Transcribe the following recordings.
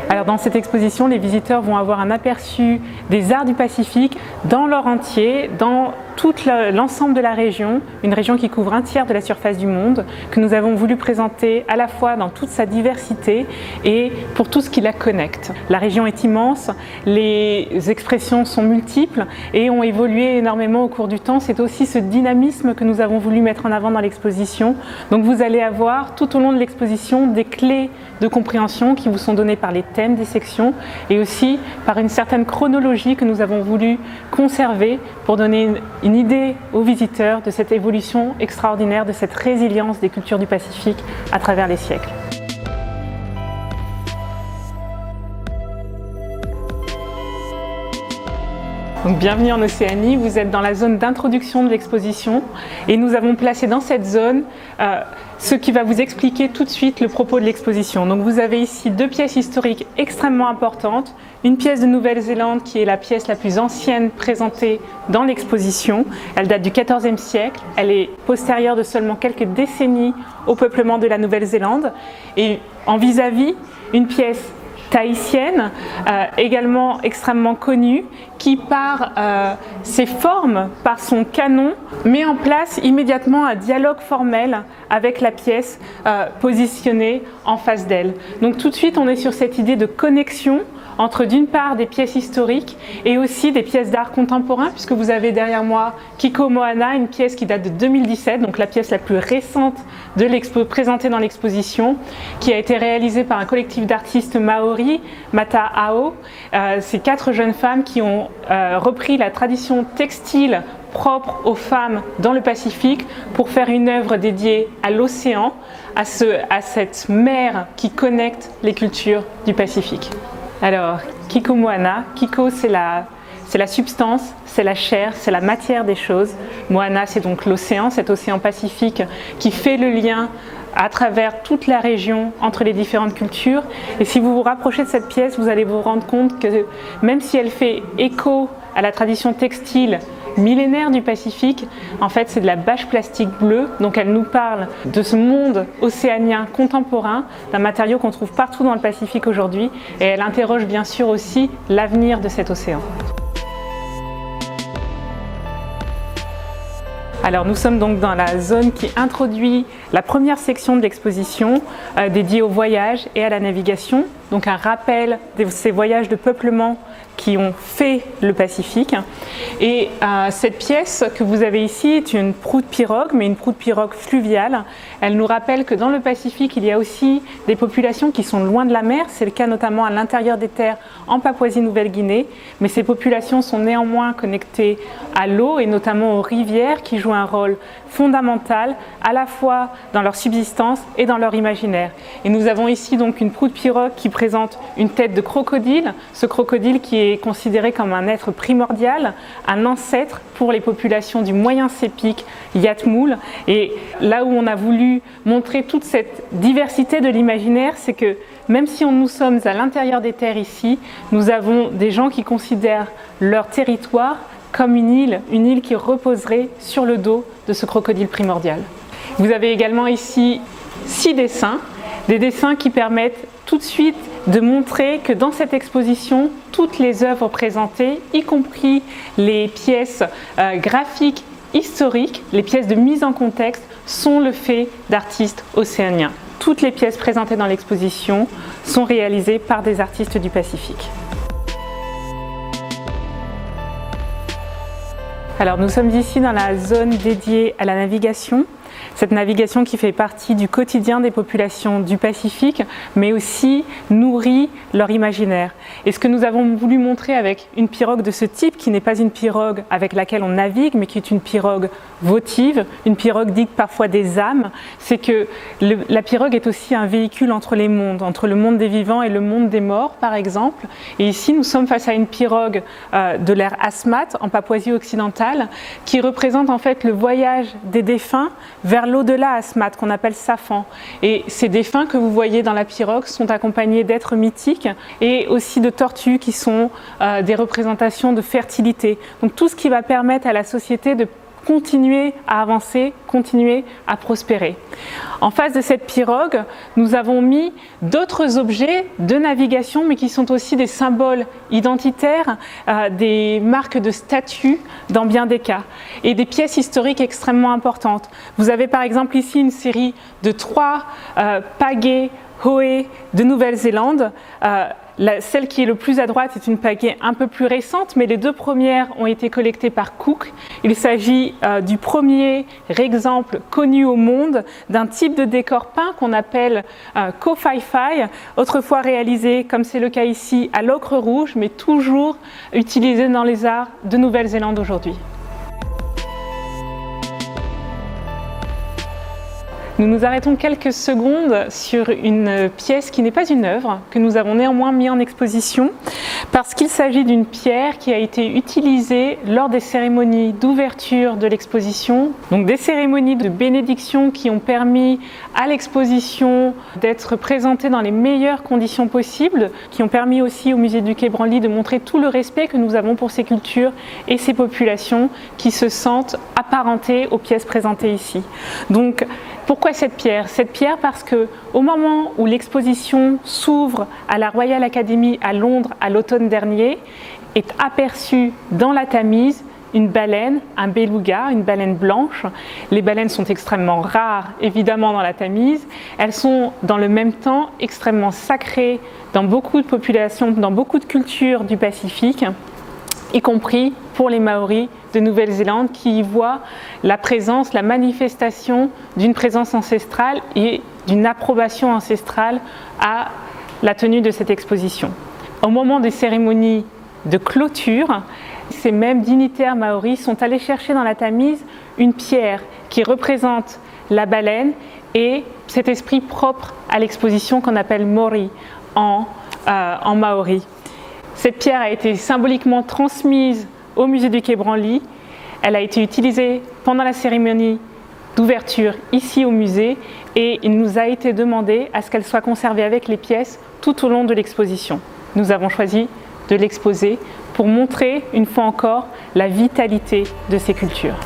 Alors dans cette exposition, les visiteurs vont avoir un aperçu des arts du Pacifique dans leur entier, dans tout l'ensemble de la région, une région qui couvre un tiers de la surface du monde, que nous avons voulu présenter à la fois dans toute sa diversité et pour tout ce qui la connecte. La région est immense, les expressions sont multiples et ont évolué énormément au cours du temps. C'est aussi ce dynamisme que nous avons voulu mettre en avant dans l'exposition. Donc vous allez avoir tout au long de l'exposition des clés de compréhension qui vous sont données par les thèmes des sections et aussi par une certaine chronologie que nous avons voulu conserver pour donner une idée aux visiteurs de cette évolution extraordinaire, de cette résilience des cultures du Pacifique à travers les siècles. Donc, bienvenue en Océanie, vous êtes dans la zone d'introduction de l'exposition et nous avons placé dans cette zone ce qui va vous expliquer tout de suite le propos de l'exposition. Donc vous avez ici deux pièces historiques extrêmement importantes, une pièce de Nouvelle-Zélande qui est la pièce la plus ancienne présentée dans l'exposition. Elle date du XIVe siècle, elle est postérieure de seulement quelques décennies au peuplement de la Nouvelle-Zélande et en vis-à-vis une pièce tahitienne, également extrêmement connue, qui par ses formes, par son canon, met en place immédiatement un dialogue formel avec la pièce positionnée en face d'elle. Donc tout de suite on est sur cette idée de connexion entre d'une part des pièces historiques et aussi des pièces d'art contemporain, puisque vous avez derrière moi Kiko Moana, une pièce qui date de 2017, donc la pièce la plus récente de présentée dans l'exposition, qui a été réalisée par un collectif d'artistes maoris, Mata Ao. Ces 4 jeunes femmes qui ont repris la tradition textile propre aux femmes dans le Pacifique pour faire une œuvre dédiée à l'océan, à cette mer qui connecte les cultures du Pacifique. Alors, Kiko Moana, Kiko c'est la substance, c'est la chair, c'est la matière des choses. Moana c'est donc l'océan, cet océan Pacifique qui fait le lien à travers toute la région entre les différentes cultures. Et si vous vous rapprochez de cette pièce, vous allez vous rendre compte que même si elle fait écho à la tradition textile millénaire du Pacifique, en fait c'est de la bâche plastique bleue, donc elle nous parle de ce monde océanien contemporain, d'un matériau qu'on trouve partout dans le Pacifique aujourd'hui, et elle interroge bien sûr aussi l'avenir de cet océan. Alors nous sommes donc dans la zone qui introduit la première section de l'exposition dédiée au voyage et à la navigation, donc un rappel de ces voyages de peuplement qui ont fait le Pacifique. Et cette pièce que vous avez ici est une proue de pirogue, mais une proue de pirogue fluviale. Elle nous rappelle que dans le Pacifique, il y a aussi des populations qui sont loin de la mer. C'est le cas notamment à l'intérieur des terres en Papouasie-Nouvelle-Guinée. Mais ces populations sont néanmoins connectées à l'eau et notamment aux rivières qui jouent un rôle fondamental à la fois dans leur subsistance et dans leur imaginaire. Et nous avons ici donc une proue de pirogue qui présente une tête de crocodile, ce crocodile qui est considéré comme un être primordial, un ancêtre pour les populations du moyen sépique Yatmoul. Et là où on a voulu montrer toute cette diversité de l'imaginaire, c'est que même si nous sommes à l'intérieur des terres ici, nous avons des gens qui considèrent leur territoire comme une île qui reposerait sur le dos de ce crocodile primordial. Vous avez également ici 6 dessins, des dessins qui permettent tout de suite de montrer que dans cette exposition, toutes les œuvres présentées, y compris les pièces graphiques historiques, les pièces de mise en contexte, sont le fait d'artistes océaniens. Toutes les pièces présentées dans l'exposition sont réalisées par des artistes du Pacifique. Alors nous sommes ici dans la zone dédiée à la navigation. Cette navigation qui fait partie du quotidien des populations du Pacifique, mais aussi nourrit leur imaginaire. Et ce que nous avons voulu montrer avec une pirogue de ce type, qui n'est pas une pirogue avec laquelle on navigue, mais qui est une pirogue votive, une pirogue dite parfois des âmes, c'est que la pirogue est aussi un véhicule entre les mondes, entre le monde des vivants et le monde des morts, par exemple. Et ici, nous sommes face à une pirogue de l'ère Asmat, en Papouasie occidentale, qui représente en fait le voyage des défunts vers l'au-delà Asmat, qu'on appelle Safan. Et ces défunts que vous voyez dans la pirogue sont accompagnés d'êtres mythiques et aussi de tortues qui sont des représentations de fertilité. Donc tout ce qui va permettre à la société de continuer à avancer, continuer à prospérer. En face de cette pirogue, nous avons mis d'autres objets de navigation, mais qui sont aussi des symboles identitaires, des marques de statut dans bien des cas, et des pièces historiques extrêmement importantes. Vous avez par exemple ici une série de 3 pagaies Hoé de Nouvelle-Zélande. Celle qui est le plus à droite est une pagaie un peu plus récente, mais les 2 premières ont été collectées par Cook. Il s'agit du premier exemple connu au monde d'un type de décor peint qu'on appelle Ko-Fai-Fai, autrefois réalisé, comme c'est le cas ici, à l'ocre rouge, mais toujours utilisé dans les arts de Nouvelle-Zélande aujourd'hui. Nous nous arrêtons quelques secondes sur une pièce qui n'est pas une œuvre, que nous avons néanmoins mis en exposition, parce qu'il s'agit d'une pierre qui a été utilisée lors des cérémonies d'ouverture de l'exposition, donc des cérémonies de bénédiction qui ont permis à l'exposition d'être présentée dans les meilleures conditions possibles, qui ont permis aussi au musée du Quai Branly de montrer tout le respect que nous avons pour ces cultures et ces populations qui se sentent apparentées aux pièces présentées ici. Donc, pourquoi cette pierre? Cette pierre parce qu'au moment où l'exposition s'ouvre à la Royal Academy à Londres à l'automne dernier, est aperçue dans la Tamise une baleine, un beluga, une baleine blanche. Les baleines sont extrêmement rares, évidemment, dans la Tamise. Elles sont, dans le même temps, extrêmement sacrées dans beaucoup de populations, dans beaucoup de cultures du Pacifique, y compris pour les Maoris de Nouvelle-Zélande qui y voient la présence, la manifestation d'une présence ancestrale et d'une approbation ancestrale à la tenue de cette exposition. Au moment des cérémonies de clôture, ces mêmes dignitaires maoris sont allés chercher dans la Tamise une pierre qui représente la baleine et cet esprit propre à l'exposition qu'on appelle Mori en maori. Cette pierre a été symboliquement transmise au musée du Quai Branly. Elle a été utilisée pendant la cérémonie d'ouverture ici au musée et il nous a été demandé à ce qu'elle soit conservée avec les pièces tout au long de l'exposition. Nous avons choisi de l'exposer pour montrer une fois encore la vitalité de ces cultures.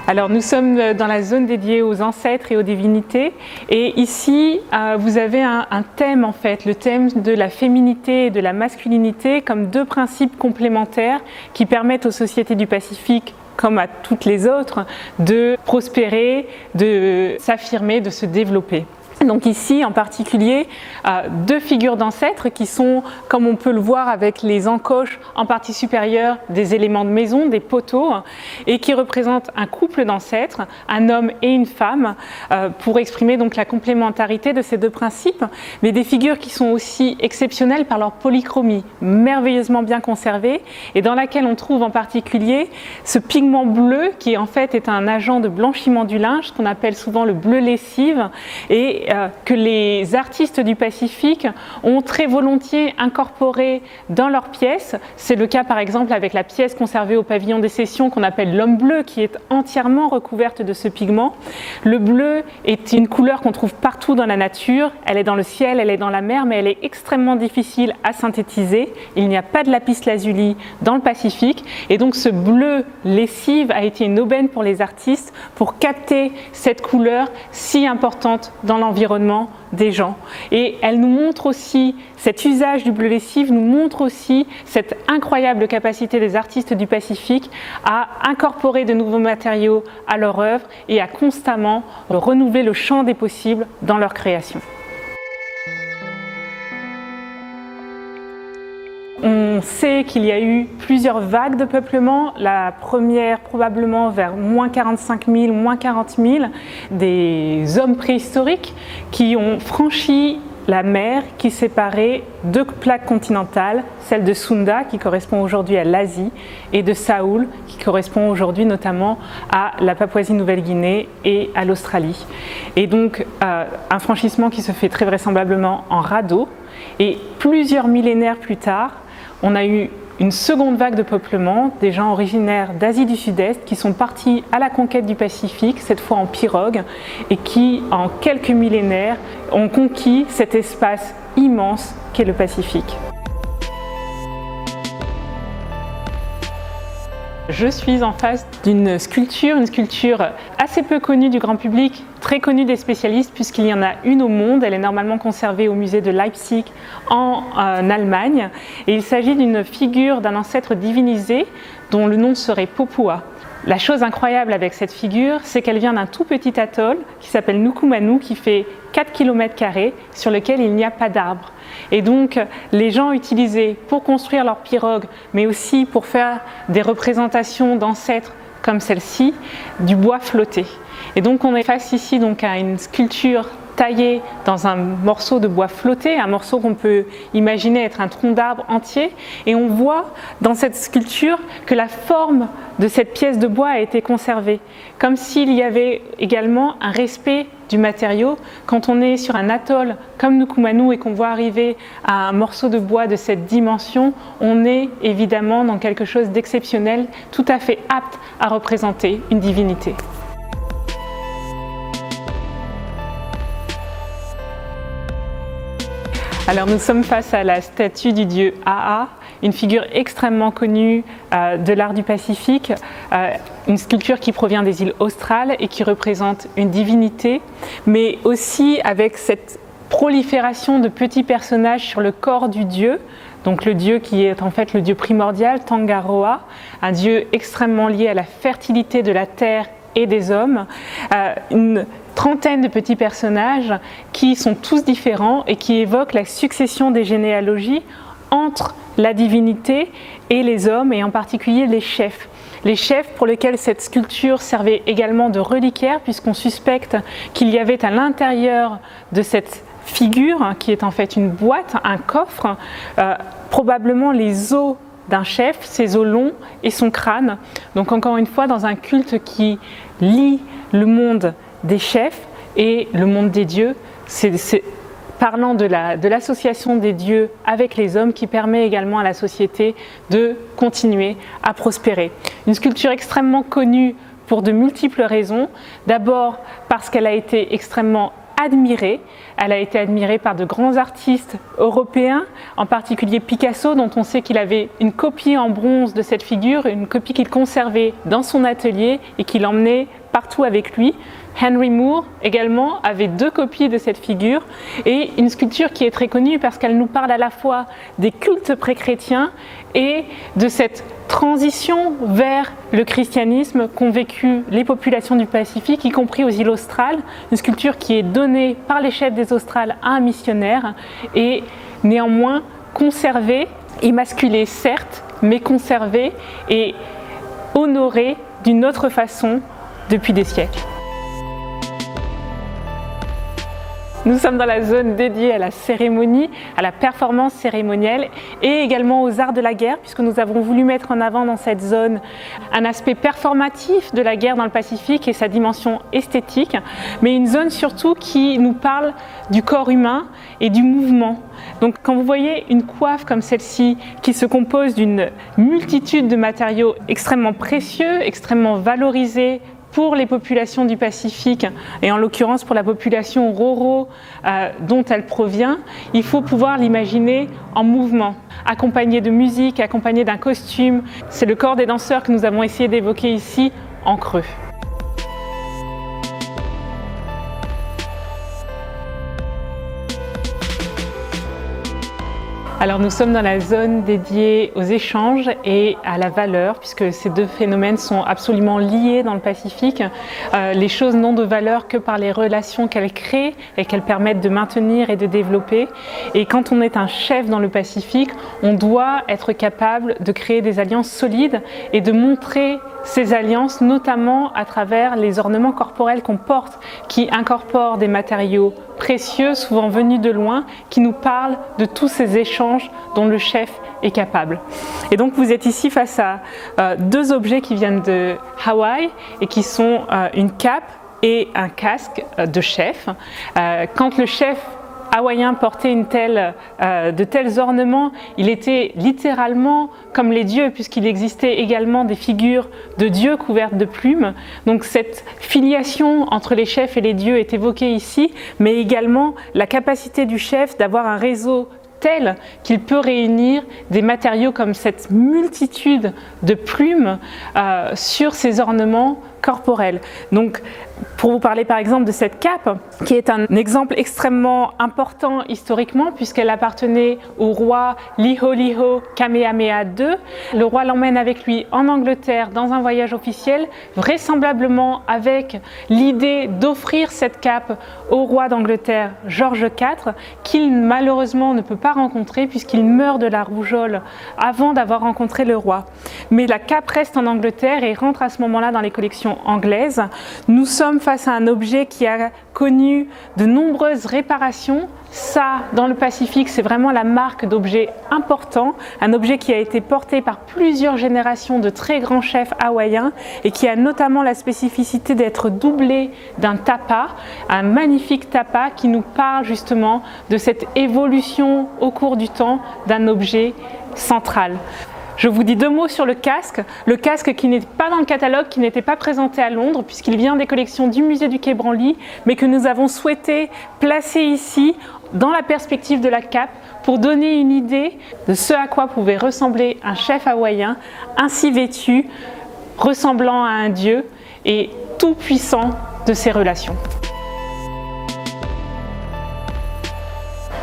Alors nous sommes dans la zone dédiée aux ancêtres et aux divinités et ici vous avez un thème en fait, le thème de la féminité et de la masculinité comme 2 principes complémentaires qui permettent aux sociétés du Pacifique comme à toutes les autres de prospérer, de s'affirmer, de se développer. Donc ici en particulier 2 figures d'ancêtres qui sont, comme on peut le voir avec les encoches en partie supérieure, des éléments de maison, des poteaux, et qui représentent un couple d'ancêtres, un homme et une femme, pour exprimer donc la complémentarité de ces 2 principes, mais des figures qui sont aussi exceptionnelles par leur polychromie, merveilleusement bien conservée, et dans laquelle on trouve en particulier ce pigment bleu qui en fait est un agent de blanchiment du linge, qu'on appelle souvent le bleu lessive, et que les artistes du Pacifique ont très volontiers incorporé dans leurs pièces. C'est le cas par exemple avec la pièce conservée au pavillon des sessions qu'on appelle l'homme bleu qui est entièrement recouverte de ce pigment. Le bleu est une couleur qu'on trouve partout dans la nature, elle est dans le ciel, elle est dans la mer, mais elle est extrêmement difficile à synthétiser. Il n'y a pas de lapis-lazuli dans le Pacifique et donc ce bleu lessive a été une aubaine pour les artistes pour capter cette couleur si importante dans l'environnement des gens. Et elle nous montre aussi, cet usage du bleu lessive nous montre aussi cette incroyable capacité des artistes du Pacifique à incorporer de nouveaux matériaux à leur œuvre et à constamment renouveler le champ des possibles dans leur création. On sait qu'il y a eu plusieurs vagues de peuplement, la première probablement vers moins 45 000, moins 40 000, des hommes préhistoriques qui ont franchi la mer qui séparait 2 plaques continentales, celle de Sunda qui correspond aujourd'hui à l'Asie et de Saoul qui correspond aujourd'hui notamment à la Papouasie-Nouvelle-Guinée et à l'Australie. Et donc un franchissement qui se fait très vraisemblablement en radeau et plusieurs millénaires plus tard, on a eu une seconde vague de peuplement, des gens originaires d'Asie du Sud-Est qui sont partis à la conquête du Pacifique, cette fois en pirogue, et qui, en quelques millénaires, ont conquis cet espace immense qu'est le Pacifique. Je suis en face d'une sculpture, une sculpture assez peu connue du grand public, très connue des spécialistes puisqu'il y en a une au monde. Elle est normalement conservée au musée de Leipzig en Allemagne. Et il s'agit d'une figure d'un ancêtre divinisé dont le nom serait Popua. La chose incroyable avec cette figure, c'est qu'elle vient d'un tout petit atoll qui s'appelle Nuku Manu, qui fait 4 km², sur lequel il n'y a pas d'arbres. Et donc, les gens utilisaient pour construire leurs pirogues, mais aussi pour faire des représentations d'ancêtres comme celle-ci, du bois flotté. Et donc, on est face ici donc, à une sculpture taillé dans un morceau de bois flotté, un morceau qu'on peut imaginer être un tronc d'arbre entier, et on voit dans cette sculpture que la forme de cette pièce de bois a été conservée, comme s'il y avait également un respect du matériau. Quand on est sur un atoll comme Nuku Manu et qu'on voit arriver à un morceau de bois de cette dimension, on est évidemment dans quelque chose d'exceptionnel, tout à fait apte à représenter une divinité. Alors nous sommes face à la statue du dieu Aa, une figure extrêmement connue de l'art du Pacifique, une sculpture qui provient des îles australes et qui représente une divinité, mais aussi avec cette prolifération de petits personnages sur le corps du dieu, donc le dieu qui est en fait le dieu primordial, Tangaroa, un dieu extrêmement lié à la fertilité de la terre et des hommes, une trentaine de petits personnages qui sont tous différents et qui évoquent la succession des généalogies entre la divinité et les hommes, et en particulier les chefs. Les chefs pour lesquels cette sculpture servait également de reliquaire, puisqu'on suspecte qu'il y avait à l'intérieur de cette figure, qui est en fait une boîte, un coffre, probablement les os d'un chef, ses os longs et son crâne. Donc encore une fois, dans un culte qui lie le monde des chefs et le monde des dieux, c'est parlant de l'association des dieux avec les hommes qui permet également à la société de continuer à prospérer. Une sculpture extrêmement connue pour de multiples raisons. D'abord parce qu'elle a été extrêmement admirée. Elle a été admirée par de grands artistes européens, en particulier Picasso, dont on sait qu'il avait une copie en bronze de cette figure, une copie qu'il conservait dans son atelier et qu'il emmenait partout avec lui. Henry Moore également avait 2 copies de cette figure, et une sculpture qui est très connue parce qu'elle nous parle à la fois des cultes pré-chrétiens et de cette transition vers le christianisme qu'ont vécu les populations du Pacifique, y compris aux îles australes. Une sculpture qui est donnée par les chefs des Australes à un missionnaire et néanmoins conservée, immaculée certes, mais conservée et honorée d'une autre façon depuis des siècles. Nous sommes dans la zone dédiée à la cérémonie, à la performance cérémonielle et également aux arts de la guerre, puisque nous avons voulu mettre en avant dans cette zone un aspect performatif de la guerre dans le Pacifique et sa dimension esthétique, mais une zone surtout qui nous parle du corps humain et du mouvement. Donc quand vous voyez une coiffe comme celle-ci qui se compose d'une multitude de matériaux extrêmement précieux, extrêmement valorisés, pour les populations du Pacifique, et en l'occurrence pour la population Roro dont elle provient, il faut pouvoir l'imaginer en mouvement, accompagné de musique, accompagné d'un costume. C'est le corps des danseurs que nous avons essayé d'évoquer ici en creux. Alors nous sommes dans la zone dédiée aux échanges et à la valeur, puisque ces 2 phénomènes sont absolument liés dans le Pacifique. Les choses n'ont de valeur que par les relations qu'elles créent et qu'elles permettent de maintenir et de développer. Et quand on est un chef dans le Pacifique, on doit être capable de créer des alliances solides et de montrer ces alliances, notamment à travers les ornements corporels qu'on porte, qui incorporent des matériaux précieux, souvent venus de loin, qui nous parlent de tous ces échanges dont le chef est capable. Et donc vous êtes ici face à 2 objets qui viennent de Hawaï et qui sont une cape et un casque de chef. Quand le chef hawaïen portait de tels ornements, il était littéralement comme les dieux, puisqu'il existait également des figures de dieux couvertes de plumes. Donc cette filiation entre les chefs et les dieux est évoquée ici, mais également la capacité du chef d'avoir un réseau tel qu'il peut réunir des matériaux comme cette multitude de plumes sur ces ornements corporels. Donc, pour vous parler par exemple de cette cape, qui est un exemple extrêmement important historiquement, puisqu'elle appartenait au roi Liholiho Kamehameha II. Le roi l'emmène avec lui en Angleterre dans un voyage officiel, vraisemblablement avec l'idée d'offrir cette cape au roi d'Angleterre George IV, qu'il malheureusement ne peut pas rencontrer puisqu'il meurt de la rougeole avant d'avoir rencontré le roi. Mais la cape reste en Angleterre et rentre à ce moment-là dans les collections anglaises. Nous sommes face à un objet qui a connu de nombreuses réparations. Ça, dans le Pacifique, c'est vraiment la marque d'objets importants, un objet qui a été porté par plusieurs générations de très grands chefs hawaïens et qui a notamment la spécificité d'être doublé d'un tapa, un magnifique tapa qui nous parle justement de cette évolution au cours du temps d'un objet central. Je vous dis deux mots sur le casque qui n'est pas dans le catalogue, qui n'était pas présenté à Londres puisqu'il vient des collections du musée du Quai Branly, mais que nous avons souhaité placer ici dans la perspective de la cape pour donner une idée de ce à quoi pouvait ressembler un chef hawaïen ainsi vêtu, ressemblant à un dieu et tout puissant de ses relations.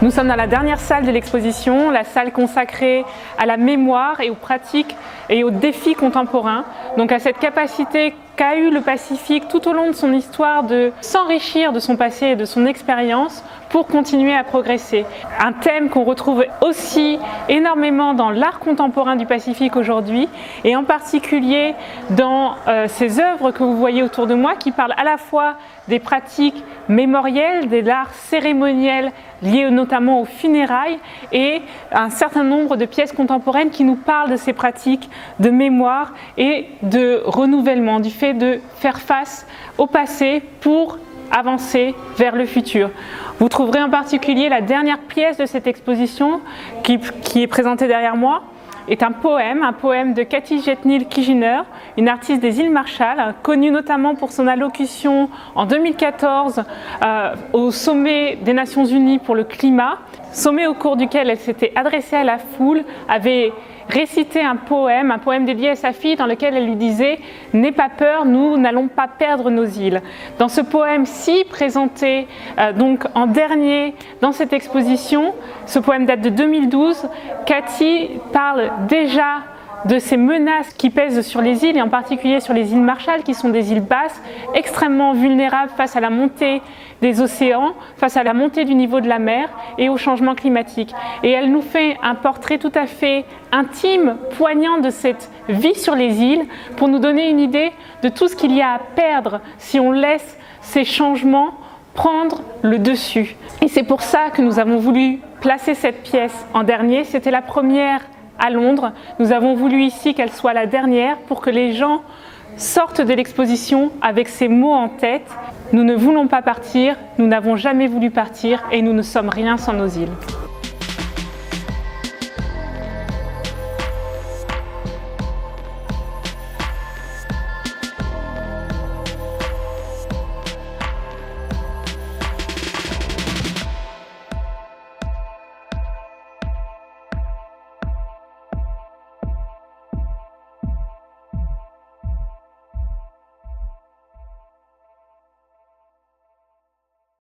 Nous sommes dans la dernière salle de l'exposition, la salle consacrée à la mémoire et aux pratiques et aux défis contemporains. Donc à cette capacité qu'a eu le Pacifique tout au long de son histoire de s'enrichir de son passé et de son expérience pour continuer à progresser. Un thème qu'on retrouve aussi énormément dans l'art contemporain du Pacifique aujourd'hui et en particulier dans ces œuvres que vous voyez autour de moi qui parlent à la fois des pratiques mémorielles, de l'art cérémoniel lié notamment aux funérailles et un certain nombre de pièces contemporaines qui nous parlent de ces pratiques de mémoire et de renouvellement, du fait de faire face au passé pour avancer vers le futur. Vous trouverez en particulier la dernière pièce de cette exposition qui est présentée derrière moi, est un poème de Kathy Jetnil Kijiner, une artiste des îles Marshall, connue notamment pour son allocution en 2014 au sommet des Nations Unies pour le climat, sommet au cours duquel elle s'était adressée à la foule, avait récité un poème dédié à sa fille dans lequel elle lui disait « N'aie pas peur, nous n'allons pas perdre nos îles ». Dans ce poème-ci, présenté donc en dernier dans cette exposition, ce poème date de 2012, Cathy parle déjà de ces menaces qui pèsent sur les îles et en particulier sur les îles Marshall qui sont des îles basses extrêmement vulnérables face à la montée des océans, face à la montée du niveau de la mer et au changement climatique. Et elle nous fait un portrait tout à fait intime, poignant de cette vie sur les îles pour nous donner une idée de tout ce qu'il y a à perdre si on laisse ces changements prendre le dessus. Et c'est pour ça que nous avons voulu placer cette pièce en dernier. C'était la première à Londres. Nous avons voulu ici qu'elle soit la dernière pour que les gens sortent de l'exposition avec ces mots en tête. Nous ne voulons pas partir, nous n'avons jamais voulu partir et nous ne sommes rien sans nos îles.